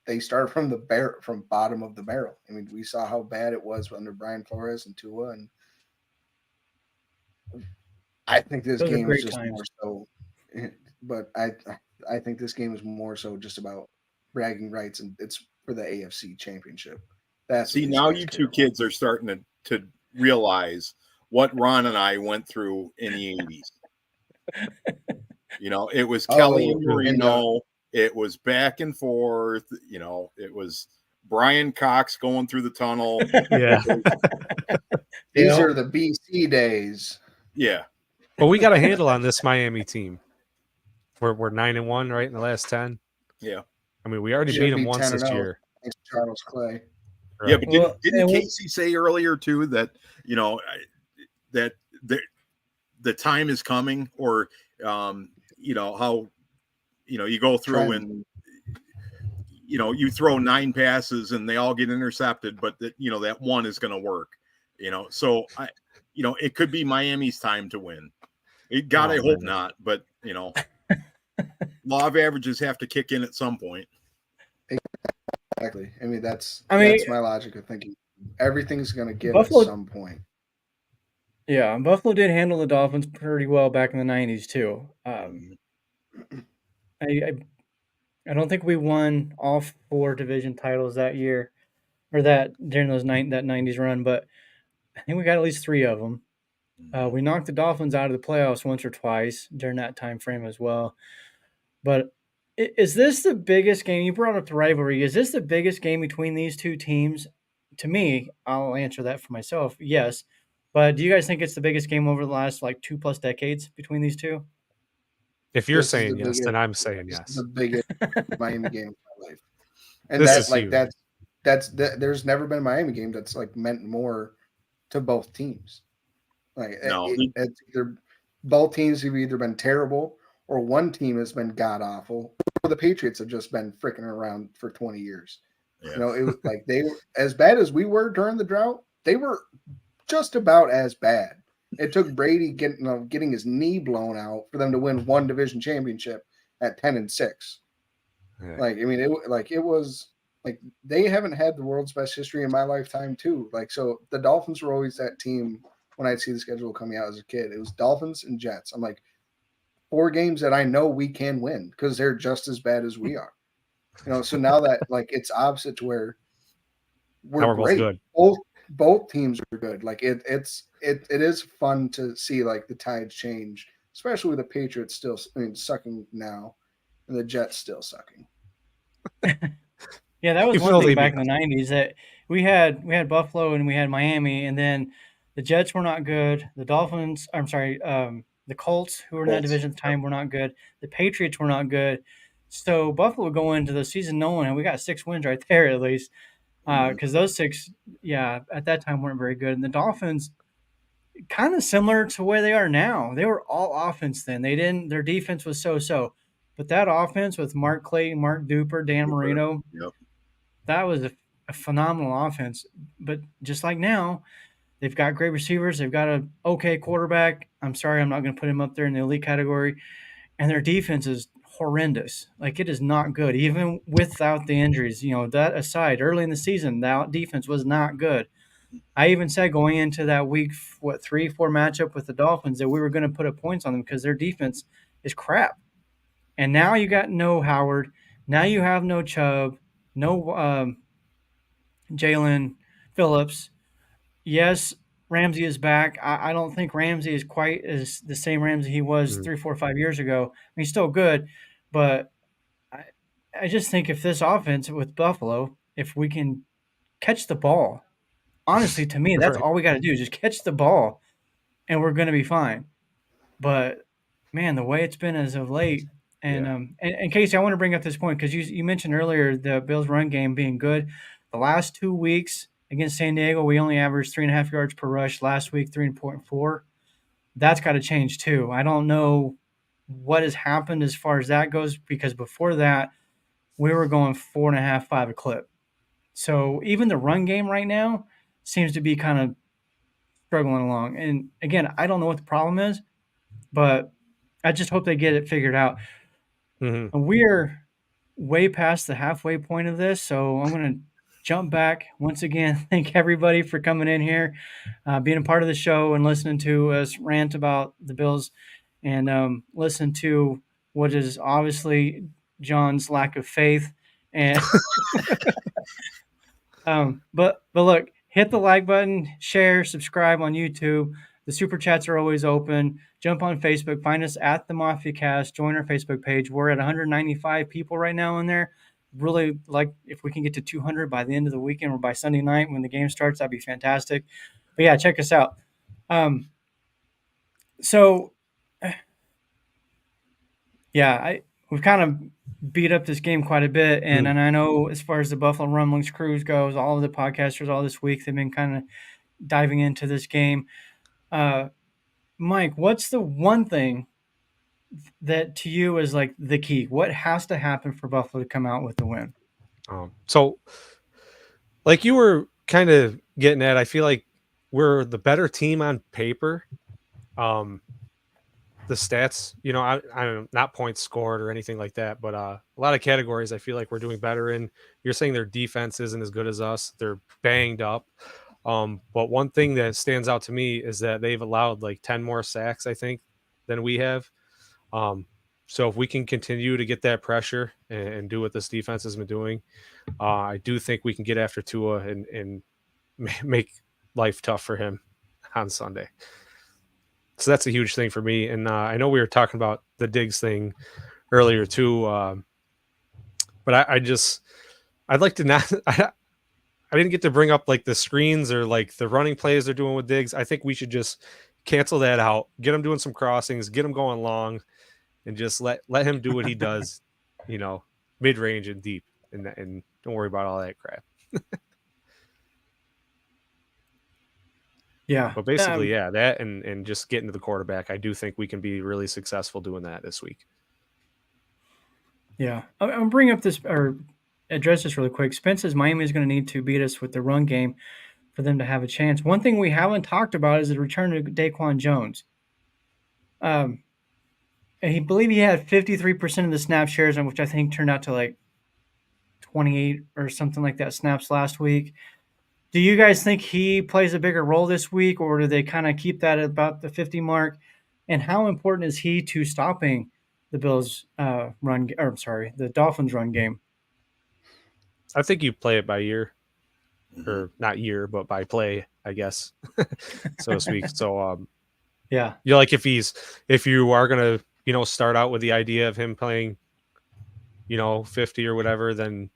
they started from bottom of the barrel. I mean, we saw how bad it was under Brian Flores and Tua, and I think this game is just more so. But I think this game is more so just about bragging rights, and it's for the AFC Championship. Now you two kids are starting to realize what Ron and I went through in the 80s. It was Kelly and Marino. It was back and forth. It was Brian Cox going through the tunnel. Yeah. These are the BC days. Yeah. But we got a handle on this Miami team. We're 9-1, right, in the last 10. Yeah. I mean, we already beat them once this year. Thanks to Charles Clay. Right. Yeah, but didn't Casey say earlier too that that the time is coming, or how you go through and you throw 9 passes and they all get intercepted, but that one is going to work. So it could be Miami's time to win. I hope not, but law of averages have to kick in at some point. Exactly. I mean, that's my logic of thinking. Everything's going to give at some point. Yeah, Buffalo did handle the Dolphins pretty well back in the '90s too. I I don't think we won all 4 division titles that year or that during that '90s run, but I think we got at least 3 of them. We knocked the Dolphins out of the playoffs once or twice during that time frame as well. But is this the biggest game? You brought up the rivalry. Is this the biggest game between these two teams? To me, I'll answer that for myself. Yes. But do you guys think it's the biggest game over the last like 2+ decades between these two? If you're This is saying the yes, then biggest. I'm saying This is yes. the biggest Miami game of my life, and This that is like huge. there's never been a Miami game that's like meant more to both teams. Like No, it's either both teams have either been terrible or one team has been god awful, or the Patriots have just been freaking around for 20 years. yeah. You know, it was like they were as bad as we were during the drought. They were just about as bad. It took Brady getting his knee blown out for them to win one division championship at 10-6. Yeah. Like I mean, it was like they haven't had the world's best history in my lifetime too. Like so, the Dolphins were always that team when I'd see the schedule coming out as a kid. It was Dolphins and Jets. I'm like 4 games that I know we can win because they're just as bad as we are. You know, so now that like it's opposite to where Now we're we're both great. good. Both teams are good. Like it is fun to see like the tides change, especially with the Patriots still sucking now and the Jets still sucking. Yeah, that was Even one though thing they back beat in the us. '90s that we had Buffalo and we had Miami, and then the Jets were not good. The Dolphins, I'm sorry, the Colts, who were in that Colts. division at the time, were not good. The Patriots were not good. So Buffalo would go into the season knowing, and we got 6 wins right there at least, because those 6, yeah, at that time weren't very good. And the Dolphins, kind of similar to where they are now. They were all offense then. They didn't. Their defense was so. But that offense with Mark Clayton, Mark Duper, Dan Marino, Yep. that was a phenomenal offense. But just like now, they've got great receivers. They've got a okay quarterback. I'm sorry, I'm not going to put him up there in the elite category. And their defense is horrendous. Like it is not good, even without the injuries. You know, that aside, early in the season, that defense was not good. I even said going into that week, 3-4 matchup with the Dolphins, that we were going to put up points on them because their defense is crap. And now you got no Howard. Now you have no Chubb, no Jalen Phillips. Yes, Ramsey is back. I don't think Ramsey is quite as the same Ramsey he was 3, 4, 5 years ago. I mean, he's still good, but I, I just think if this offense with Buffalo, if we can catch the ball, honestly, to me, that's Right. all we got to do is just catch the ball, and we're going to be fine. But man, the way it's been as of late, and Yeah. and Casey, I want to bring up this point because you mentioned earlier the Bills' run game being good. The last 2 weeks against San Diego, we only averaged 3.5 yards per rush. Last week, 3.4. That's got to change too. I don't know what has happened as far as that goes because before that, we were going 4.5, 5 a clip. So even the run game right now seems to be kind of struggling along. And again, I don't know what the problem is, but I just hope they get it figured out. Mhm. And we're way past the halfway point of this, so I'm going to jump back once again. Thank everybody for coming in here, being a part of the show, and listening to us rant about the Bills, and listen to what is obviously John's lack of faith. And but look, hit the like button, share, subscribe on YouTube. The super chats are always open. Jump on Facebook, find us at the MafiaCast, join our Facebook page. We're at 195 people right now in there. Really like if we can get to 200 by the end of the weekend or by Sunday night when the game starts, that'd be fantastic. But yeah, check us out. So yeah, we've kind of beat up this game quite a bit, and I know as far as the Buffalo Rumblings cruise goes, all of the podcasters all this week they've been kind of diving into this game. Mike, what's the one thing that to you is like the key? What has to happen for Buffalo to come out with the win? So, like you were kind of getting at, I feel like we're the better team on paper. The stats, I don't know, not points scored or anything like that, but a lot of categories I feel like we're doing better in. You're saying their defense isn't as good as us. They're banged up. But one thing that stands out to me is that they've allowed like 10 more sacks, I think, than we have. So if we can continue to get that pressure and do what this defense has been doing, I do think we can get after Tua and make life tough for him on Sunday. So that's a huge thing for me. And I know we were talking about the Diggs thing earlier too, but I'd like to not. I didn't get to bring up like the screens or like the running plays they're doing with Diggs. I think we should just cancel that out, get him doing some crossings, get him going long, and just let him do what he does, mid range and deep, and don't worry about all that crap. Yeah. But basically, that and just getting to the quarterback, I do think we can be really successful doing that this week. Yeah. I'm bringing up this or address this really quick. Spence says Miami is going to need to beat us with the run game for them to have a chance. One thing we haven't talked about is the return of Daquan Jones. And he believe he had 53% of the snap shares, which I think turned out to like 28 or something like that snaps last week. Do you guys think he plays a bigger role this week, or do they kind of keep that at about the 50 mark? And how important is he to stopping the Bills' the Dolphins' run game? I think you play it by year, or not year, but by play, I guess, so to speak. So, yeah, like if you are gonna, start out with the idea of him playing, 50 or whatever, then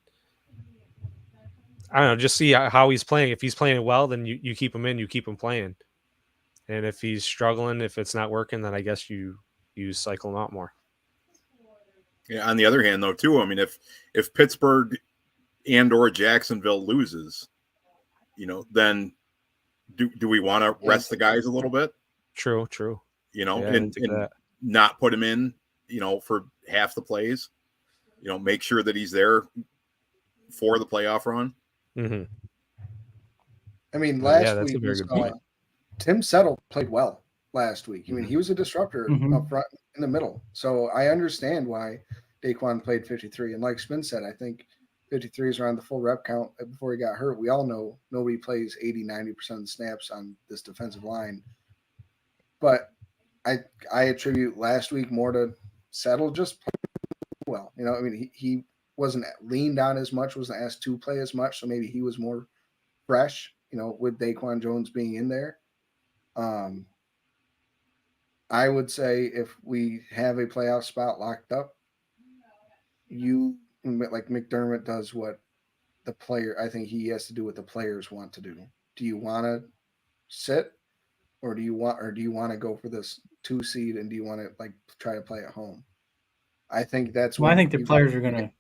I don't know, just see how he's playing. If he's playing well, then you keep him in, you keep him playing. And if he's struggling, if it's not working, then I guess you cycle him out more. Yeah. On the other hand, though, too, I mean, if Pittsburgh and or Jacksonville loses, then do we want to rest the guys a little bit? True. And not put him in, for half the plays. Make sure that he's there for the playoff run. Mm-hmm. I mean, last that's week a very good point. Tim Settle played well last week. I mean, he was a disruptor up front in the middle. So I understand why Daquan played 53. And like Spin said, I think 53 is around the full rep count before he got hurt. We all know nobody plays 80, 90% of the snaps on this defensive line. But I attribute last week more to Settle just playing well. I mean, he wasn't leaned on as much, wasn't asked to play as much. So maybe he was more fresh, with Daquan Jones being in there. I would say if we have a playoff spot locked up, like McDermott does what the player, I think he has to do what the players want to do. Do you want to sit or do you want to go for this 2 seed and do you want to like try to play at home? I think that's I think the players are going to,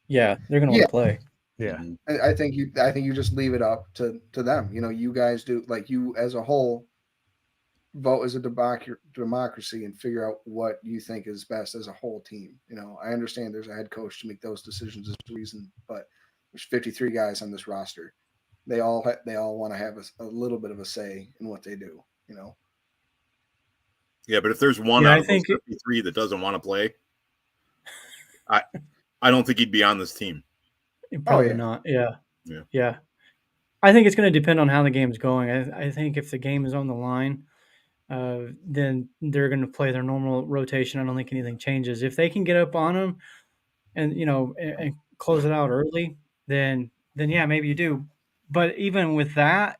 they're going to want to play. Yeah. I think you just leave it up to them. You guys do, like, you as a whole vote as a democracy and figure out what you think is best as a whole team. I understand there's a head coach to make those decisions as a reason, but there's 53 guys on this roster. They all want to have a little bit of a say in what they do. Yeah, but if there's one out of those 53 that doesn't want to play, I don't think he'd be on this team. Probably not. Yeah. I think it's going to depend on how the game's going. I think if the game is on the line, then they're going to play their normal rotation. I don't think anything changes. If they can get up on them and and close it out early, then yeah, maybe you do. But even with that,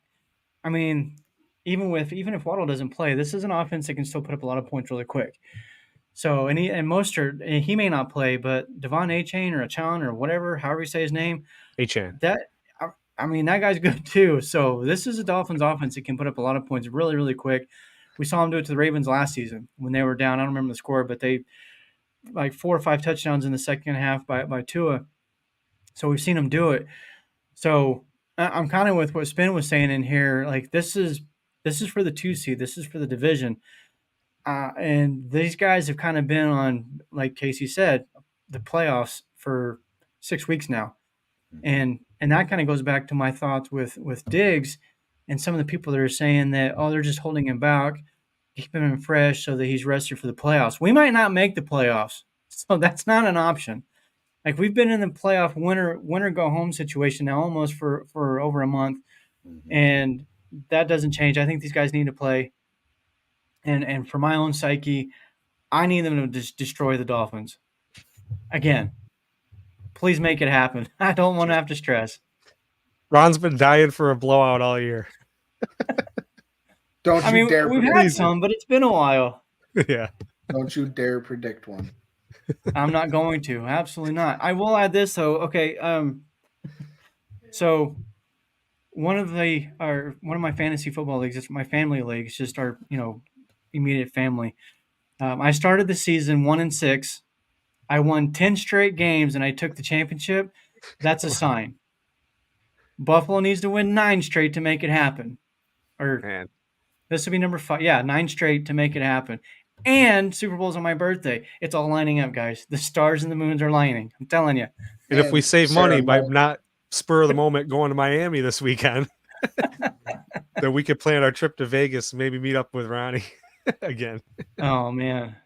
I mean, even if Waddle doesn't play, this is an offense that can still put up a lot of points really quick. So and Mostert, he may not play, but Devon Achane or Achan or whatever, however you say his name, Achane. That guy's good too. So this is a Dolphins offense that can put up a lot of points really, really quick. We saw him do it to the Ravens last season when they were down. I don't remember the score, but they like 4 or 5 touchdowns in the second half by Tua. So we've seen him do it. So I'm kind of with what Spin was saying in here. Like this is for the 2 seed. This is for the division. And these guys have kind of been on, like Casey said, the playoffs for 6 weeks now. And that kind of goes back to my thoughts with Diggs and some of the people that are saying that, they're just holding him back, keeping him fresh so that he's rested for the playoffs. We might not make the playoffs, so that's not an option. Like we've been in the playoff winner go home situation now almost for over a month. And that doesn't change. I think these guys need to play. And for my own psyche, I need them to just destroy the Dolphins. Again, please make it happen. I don't want to have to stress. Ron's been dying for a blowout all year. Don't I you mean, dare we've predict, had some, but it's been a while. Yeah. don't you dare predict one. I'm not going to. Absolutely not. I will add this though. Okay. So one of my fantasy football leagues, it's my family league. It's just our, immediate family. I started the season 1-6. I won 10 straight games and I took the championship. That's a sign. Buffalo needs to win 9 straight to make it happen. Or Man. this would be number 5. Yeah, 9 straight to make it happen. And Super Bowl's on my birthday. It's all lining up, guys. The stars and the moons are lining. I'm telling you. And if we save Sarah money by Mo- not spur of the moment going to Miami this weekend, then we could plan our trip to Vegas, maybe meet up with Ronnie again. Oh man.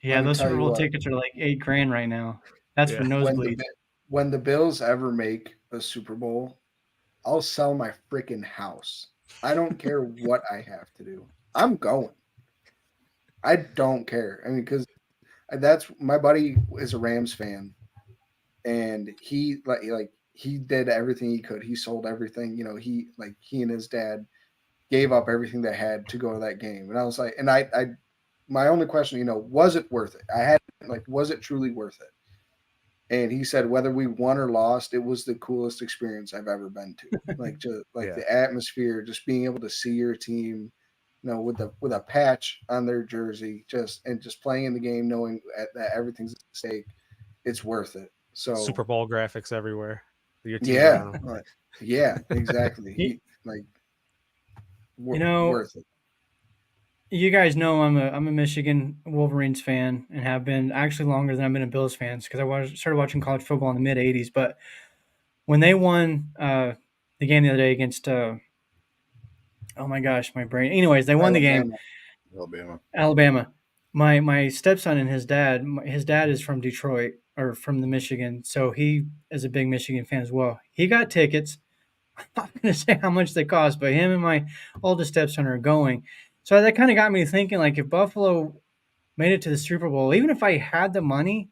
Yeah, Let me those tell Super you Bowl what. tickets are like $8,000 right now. That's for Yeah. nosebleeds. When the Bills ever make a Super Bowl, I'll sell my freaking house. I don't care what I have to do. I'm going. I don't care. I mean, because that's my buddy is a Rams fan, and he he did everything he could. He sold everything. He and his dad gave up everything they had to go to that game. And I was like, and I my only question, was it worth it? I had was it truly worth it? And he said, whether we won or lost, it was the coolest experience I've ever been to. Yeah. The atmosphere, just being able to see your team, with a patch on their jersey, just playing in the game, knowing that everything's at stake, it's worth it. So Super Bowl graphics everywhere. Your team yeah, around 'em. yeah, exactly. Worth it. You guys know I'm a Michigan Wolverines fan and have been actually longer than I've been a Bills fan because started watching college football in the mid '80s. But when they won the game the other day against oh my gosh, my brain. Anyways, they won the game. Alabama. My stepson and his dad is from Detroit or from the Michigan, so he is a big Michigan fan as well. He got tickets. I'm not going to say how much they cost, but him and my oldest stepson are going. So that kind of got me thinking, like, if Buffalo made it to the Super Bowl, even if I had the money,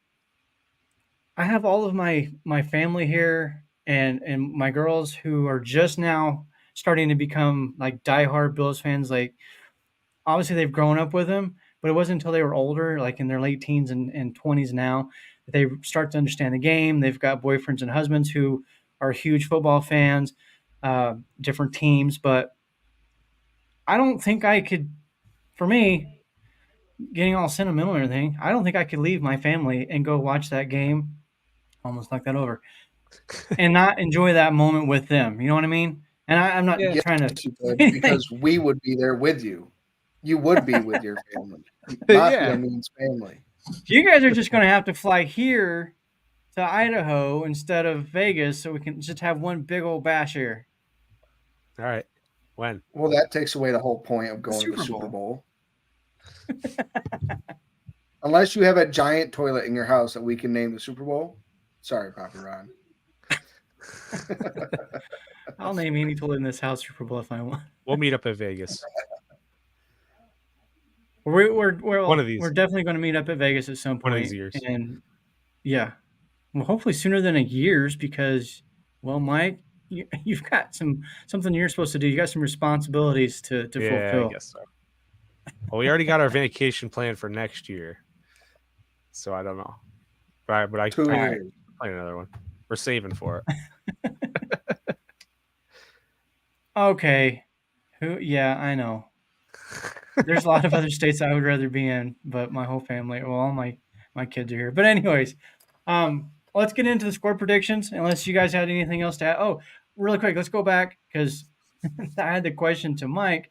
I have all of my family here and my girls who are just now starting to become like diehard Bills fans. Like, obviously they've grown up with them, but it wasn't until they were older, like in their late teens and 20s now, that they start to understand the game. They've got boyfriends and husbands who are huge football fans, different teams, but I don't think I could, for me, getting all sentimental or anything, I don't think I could leave my family and go watch that game, almost knock that over, and not enjoy that moment with them. You know what I mean? And I'm not Yes, trying to. you would, because we would be there with you. You would be with your family. Yeah. Mafia means family. You guys are just going to have to fly here to Idaho instead of Vegas so we can just have one big old bash here. All right. When? Well, that takes away the whole point of going to the Super Super Bowl. Unless you have a giant toilet in your house that we can name the Super Bowl. Sorry, Papa Ron. I'll name any toilet in this house Super Bowl if I want. We'll meet up at Vegas. We're One of these. We're definitely going to meet up at Vegas at some point. One of these years. And yeah, well, hopefully sooner than a year's because, well, Mike, you've got something you're supposed to do. You got some responsibilities to fulfill. I guess so. Well, we already got our vacation planned for next year, so I don't know. But I 2 plan years. another one. We're saving for it. Okay. Yeah, I know. There's a lot of other states I would rather be in, but my whole family, well, all my kids are here. But anyways, let's get into the score predictions, unless you guys had anything else to add. Oh, really quick, let's go back because I had the question to Mike,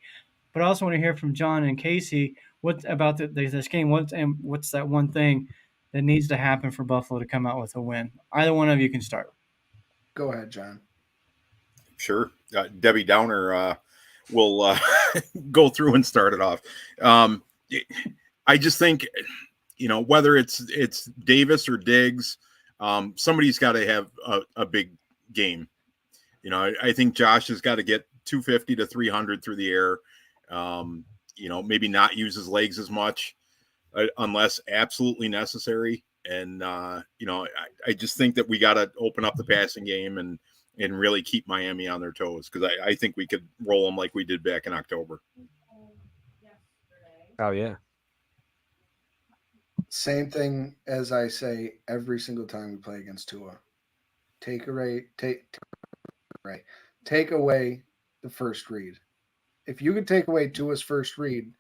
but I also want to hear from John and Casey. What about this game? What's that one thing that needs to happen for Buffalo to come out with a win? Either one of you can start. Go ahead, John. Sure. Debbie Downer will go through and start it off. I just think, whether it's Davis or Diggs, somebody's got to have a big game. I think Josh has got to get 250 to 300 through the air. Maybe not use his legs as much unless absolutely necessary. And, I just think that we got to open up the passing game and really keep Miami on their toes, because I think we could roll them like we did back in October. Oh, yeah. Same thing as I say every single time we play against Tua. Take away the first read. If you could take away Tua's first read,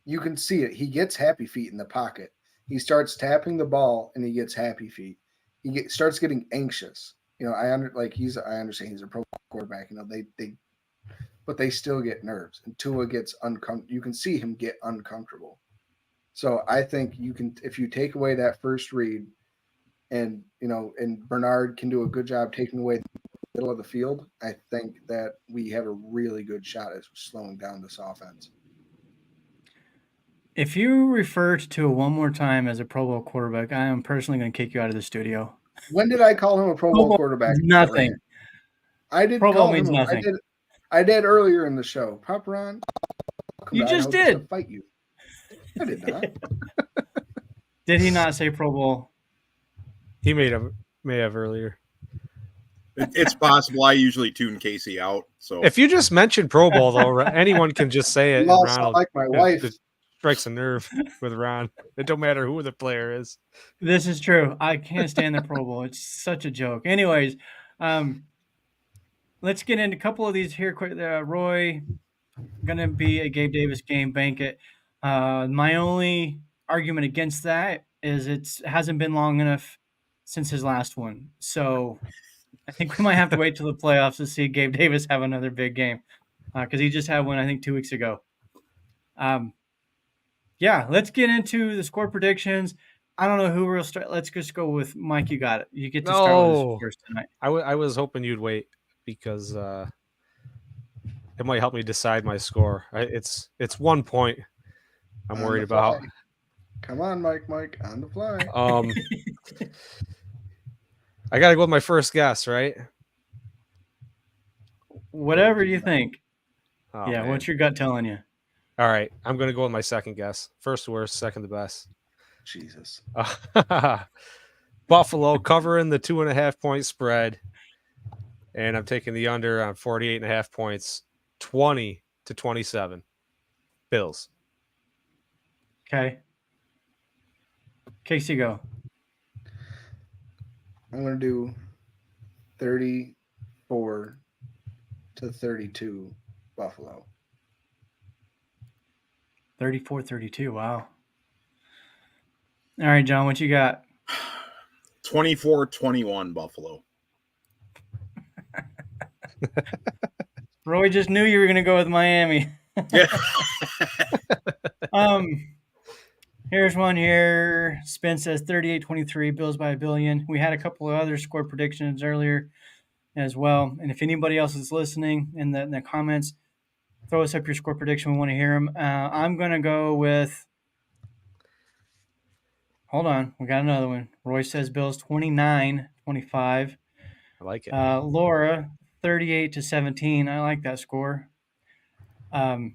you can see it. He gets happy feet in the pocket. He starts tapping the ball and he gets happy feet. He starts getting anxious. I understand he's a pro quarterback. But they still get nerves, and Tua gets uncomfortable. You can see him get uncomfortable. So I think if you take away that first read, and Bernard can do a good job taking away the middle of the field, I think that we have a really good shot at slowing down this offense. If you refer to Tua one more time as a Pro Bowl quarterback, I am personally going to kick you out of the studio. When did I call him a Pro Bowl quarterback? Nothing. I didn't Pro Bowl call means him. nothing. I did earlier in the show. Papa Ron, you just did. To fight you. I did not. Did he not say Pro Bowl? He may have earlier. It's possible. I usually tune Casey out. So if you just mention Pro Bowl, though, anyone can just say it. You all sound like my wife. It strikes a nerve with Ron. It don't matter who the player is. This is true. I can't stand the Pro Bowl. It's such a joke. Anyways, let's get into a couple of these here quick. Roy, going to be a Gabe Davis game, bank it. My only argument against that is it hasn't been long enough since his last one. So I think we might have to wait till the playoffs to see Gabe Davis have another big game, because he just had one, I think, 2 weeks ago. Let's get into the score predictions. I don't know who we'll start. Let's just go with Mike. You got it. You get to start with this first tonight. I was hoping you'd wait, because it might help me decide my score. It's 1 point I'm worried about. Come on, Mike, on the fly. I got to go with my first guess, right? Whatever you think. Oh, man. What's your gut telling you? All right, I'm going to go with my second guess. First worst, second the best. Jesus. Buffalo covering the 2.5 point spread, and I'm taking the under on 48.5 points, 20-27. Bills. Okay. Casey, go. I'm going to do 34-32 Buffalo. 34-32. Wow. All right, John, what you got? 24-21 Buffalo. Roy just knew you were going to go with Miami. Yeah. Here's one here. Spin says 38-23, Bills by $1 billion. We had a couple of other score predictions earlier as well. And if anybody else is listening in the comments, throw us up your score prediction. We want to hear them. I'm going to go with – hold on. We got another one. Roy says Bills 29-25. I like it. Laura, 38-17. I like that score. Oh,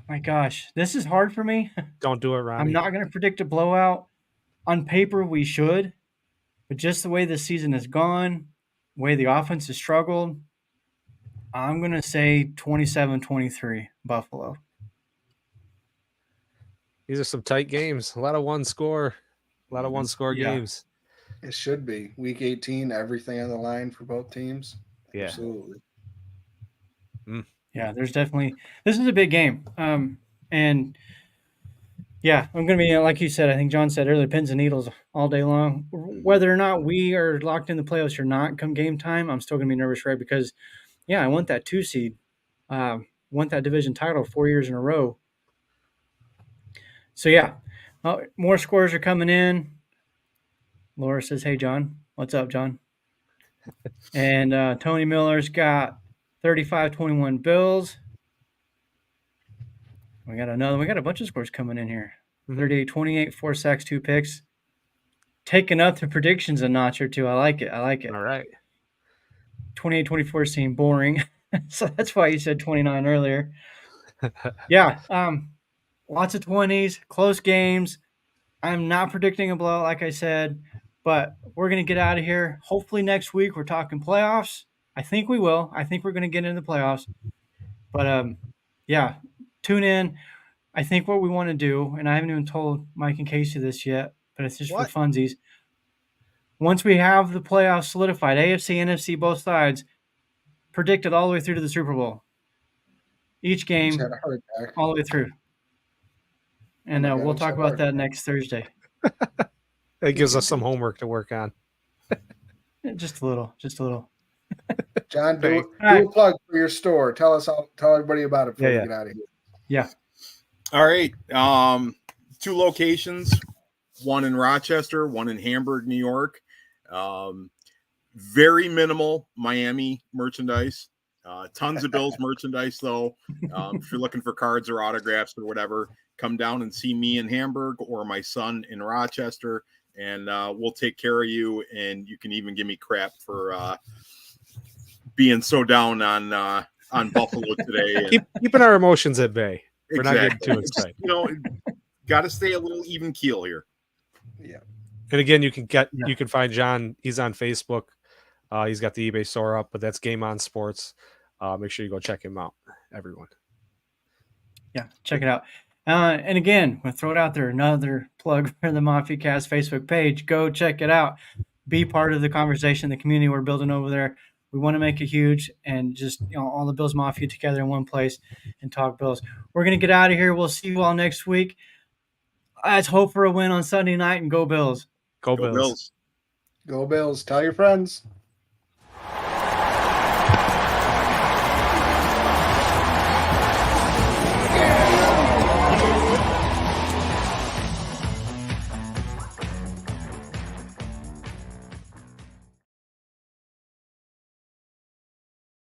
my gosh. This is hard for me. Don't do it, Ronnie. I'm not going to predict a blowout. On paper, we should. But just the way the season has gone, the way the offense has struggled, I'm going to say 27-23 Buffalo. These are some tight games. A lot of one-score games. It should be. Week 18, everything on the line for both teams. Yeah. Absolutely. Yeah, there's definitely – this is a big game. And, yeah, I'm going to be – like you said, I think John said earlier, pins and needles all day long. Whether or not we are locked in the playoffs or not come game time, I'm still going to be nervous, right? Because, yeah, I want that 2 seed. Want that division title 4 years in a row. So, yeah, more scores are coming in. Laura says, hey, John. What's up, John? And Tony Miller's got 35-21 Bills. We got a bunch of scores coming in here. 38-28, 4 sacks, 2 picks. Taking up the predictions a notch or two. I like it. All right. 28-24 seemed boring. So that's why you said 29 earlier. Yeah. Lots of 20s, close games. I'm not predicting a blowout, like I said, but we're going to get out of here. Hopefully next week we're talking playoffs. I think we will. I think we're going to get into the playoffs. But yeah, tune in. I think what we want to do, and I haven't even told Mike and Casey this yet, but it's just What? for funsies. Once we have the playoffs solidified, AFC, NFC, both sides, predicted all the way through to the Super Bowl. Each He's game, had a heart attack. all the way through. And Oh my God, we'll I'm talk so about hard. that next Thursday. It gives us some homework to work on. Just a little. John, Thanks. do a plug for your store. Tell everybody about it before Yeah, we get out of here. Yeah. All right. 2 locations, one in Rochester, one in Hamburg, New York. Very minimal Miami merchandise. Tons of Bills merchandise, though. If you're looking for cards or autographs or whatever, come down and see me in Hamburg or my son in Rochester, and we'll take care of you. And you can even give me crap for being so down on Buffalo today. Keeping our emotions at bay. We're not Exactly. getting too excited. You know, got to stay a little even keel here. Yeah. And again, you can find John. He's on Facebook. He's got the eBay store up, but that's Game On Sports. Make sure you go check him out, everyone. Yeah, check it out. And again, we'll throw it out there. Another plug for the MafiaCast Facebook page. Go check it out. Be part of the conversation, the community we're building over there. We want to make it huge and just all the Bills Mafia together in one place and talk Bills. We're going to get out of here. We'll see you all next week. Let's hope for a win on Sunday night and go Bills. Go Go Bills. Bills. Go Bills. Tell your friends.